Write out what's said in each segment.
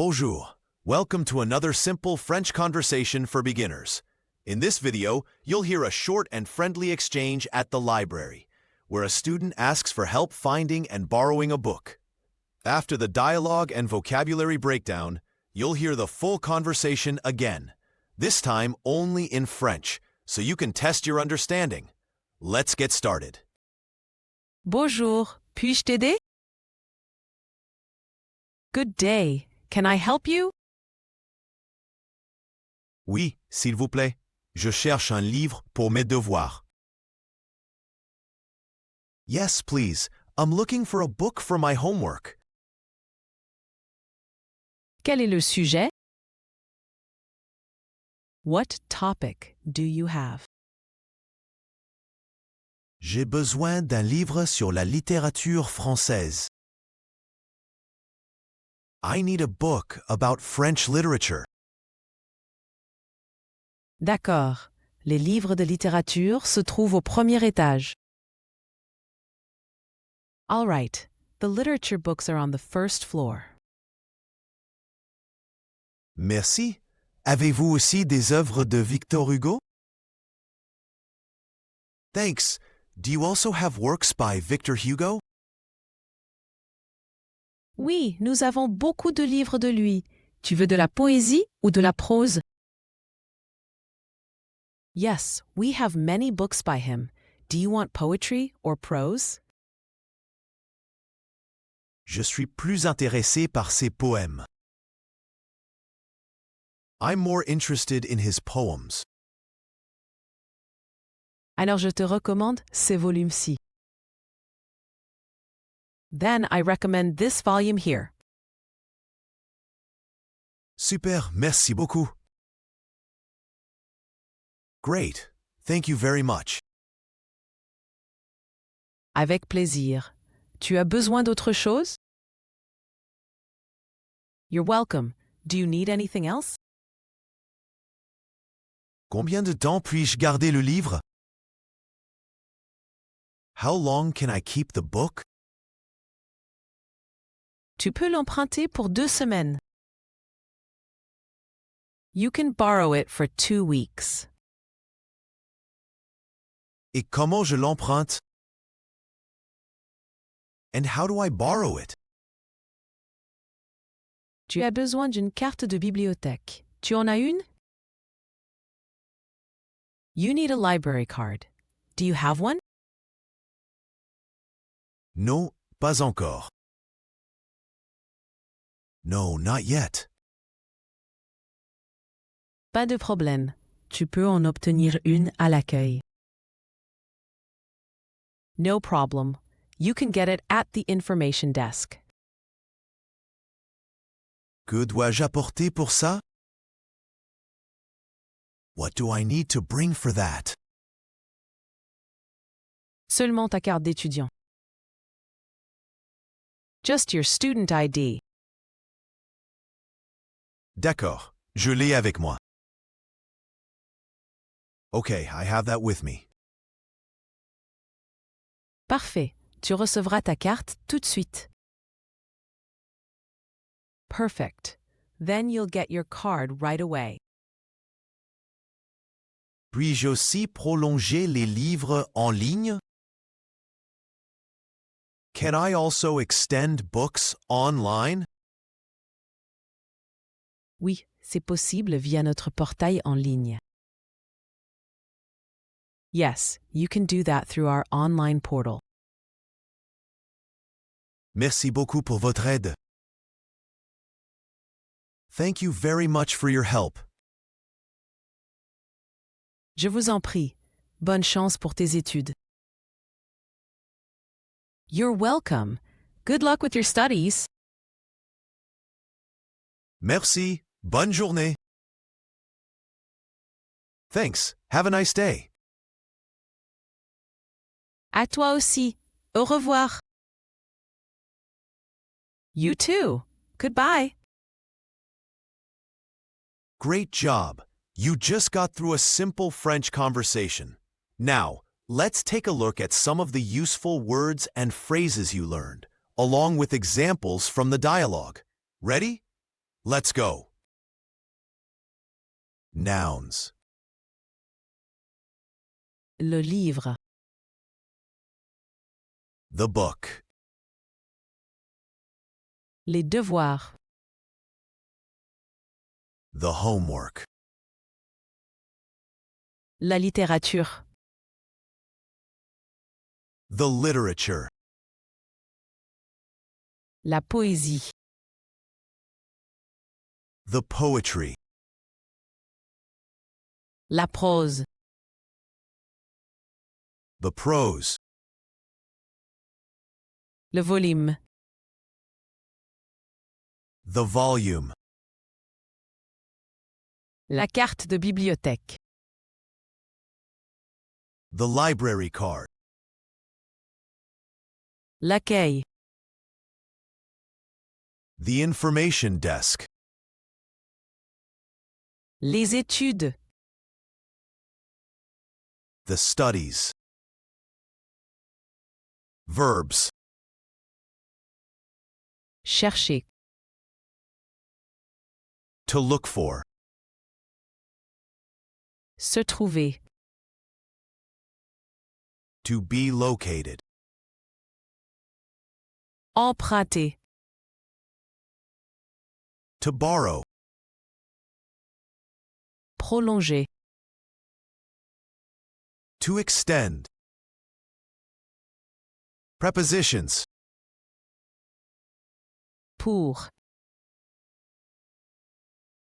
Bonjour. Welcome to another simple French conversation for beginners. In this video, you'll hear a short and friendly exchange at the library, where a student asks for help finding and borrowing a book. After the dialogue and vocabulary breakdown, you'll hear the full conversation again, this time only in French, so you can test your understanding. Let's get started. Bonjour, puis-je t'aider? Good day. Can I help you? Oui, s'il vous plaît. Je cherche un livre pour mes devoirs. Yes, please. I'm looking for a book for my homework. Quel est le sujet? What topic do you have? J'ai besoin d'un livre sur la littérature française. I need a book about French literature. D'accord. Les livres de littérature se trouvent au premier étage. All right. The literature books are on the first floor. Merci. Avez-vous aussi des œuvres de Victor Hugo? Thanks. Do you also have works by Victor Hugo? Oui, nous avons beaucoup de livres de lui. Tu veux de la poésie ou de la prose? Yes, we have many books by him. Do you want poetry or prose? Je suis plus intéressé par ses poèmes. I'm more interested in his poems. Alors je te recommande ces volumes-ci. Then I recommend this volume here. Super, merci beaucoup. Great, thank you very much. Avec plaisir. Tu as besoin d'autre chose? You're welcome. Do you need anything else? Combien de temps puis-je garder le livre? How long can I keep the book? Tu peux l'emprunter pour 2 semaines. You can borrow it for 2 weeks. Et comment je l'emprunte? And how do I borrow it? Tu as besoin d'une carte de bibliothèque. Tu en as une? You need a library card. Do you have one? Non, pas encore. No, not yet. Pas de problème. Tu peux en obtenir une à l'accueil. No problem. You can get it at the information desk. Que dois-je apporter pour ça? What do I need to bring for that? Seulement ta carte d'étudiant. Just your student ID. D'accord, je l'ai avec moi. Okay, I have that with me. Parfait. Tu recevras ta carte tout de suite. Perfect. Then you'll get your card right away. Puis-je aussi prolonger les livres en ligne? Can I also extend books online? Oui, c'est possible via notre portail en ligne. Yes, you can do that through our online portal. Merci beaucoup pour votre aide. Thank you very much for your help. Je vous en prie. Bonne chance pour tes études. You're welcome. Good luck with your studies. Merci. Bonne journée. Thanks. Have a nice day. À toi aussi. Au revoir. You too. Goodbye. Great job. You just got through a simple French conversation. Now, let's take a look at some of the useful words and phrases you learned, along with examples from the dialogue. Ready? Let's go. Nouns. Le livre. The book. Les devoirs. The homework. La littérature. The literature. La poésie. The poetry. La prose. The prose. Le volume. The volume. La carte de bibliothèque. The library card. L'accueil. The information desk. Les études. The studies. Verbs. Chercher. To look for. Se trouver. To be located. Emprunter. To borrow. Prolonger. To extend. Prepositions. Pour.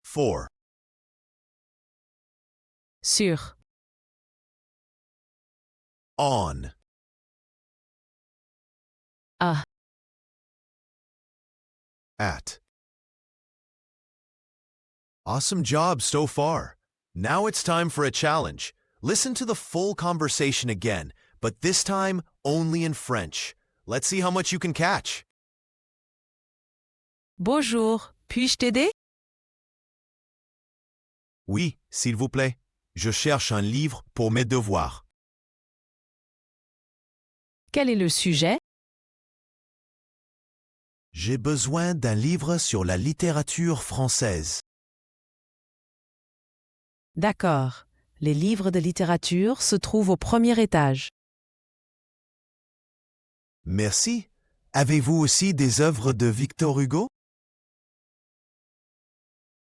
For. Sur. On. À. At. Awesome job so far. Now it's time for a challenge. Listen to the full conversation again, but this time only in French. Let's see how much you can catch. Bonjour, puis-je t'aider? Oui, s'il vous plaît. Je cherche un livre pour mes devoirs. Quel est le sujet? J'ai besoin d'un livre sur la littérature française. D'accord. Les livres de littérature se trouvent au premier étage. Merci. Avez-vous aussi des œuvres de Victor Hugo?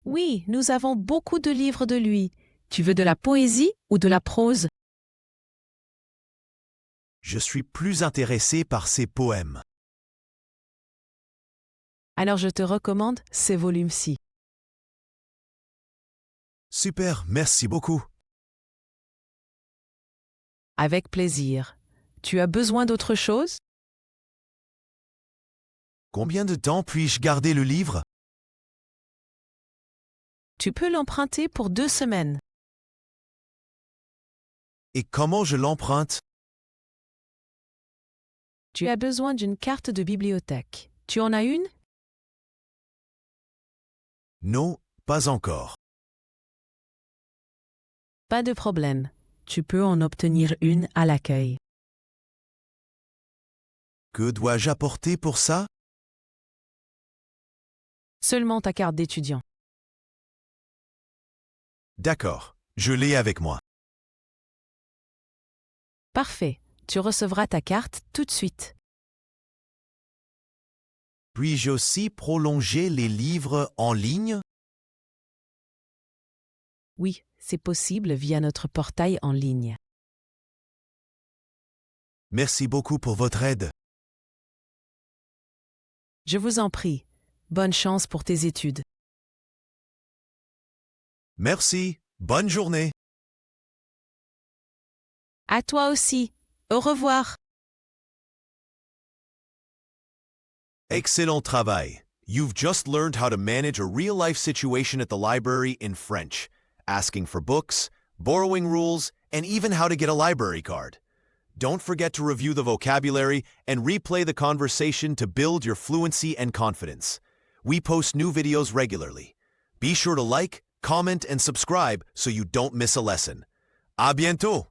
Oui, nous avons beaucoup de livres de lui. Tu veux de la poésie ou de la prose? Je suis plus intéressé par ses poèmes. Alors je te recommande ces volumes-ci. Super, merci beaucoup. Avec plaisir. Tu as besoin d'autre chose? Combien de temps puis-je garder le livre? Tu peux l'emprunter pour 2 semaines. Et comment je l'emprunte? Tu as besoin d'une carte de bibliothèque. Tu en as une? Non, pas encore. Pas de problème. Tu peux en obtenir une à l'accueil. Que dois-je apporter pour ça? Seulement ta carte d'étudiant. D'accord, je l'ai avec moi. Parfait. Tu recevras ta carte tout de suite. Puis-je aussi prolonger les livres en ligne? Oui, c'est possible via notre portail en ligne. Merci beaucoup pour votre aide. Je vous en prie. Bonne chance pour tes études. Merci, bonne journée. À toi aussi. Au revoir. Excellent travail. You've just learned how to manage a real-life situation at the library in French, asking for books, borrowing rules, and even how to get a library card. Don't forget to review the vocabulary and replay the conversation to build your fluency and confidence. We post new videos regularly. Be sure to like, comment, and subscribe so you don't miss a lesson. À bientôt!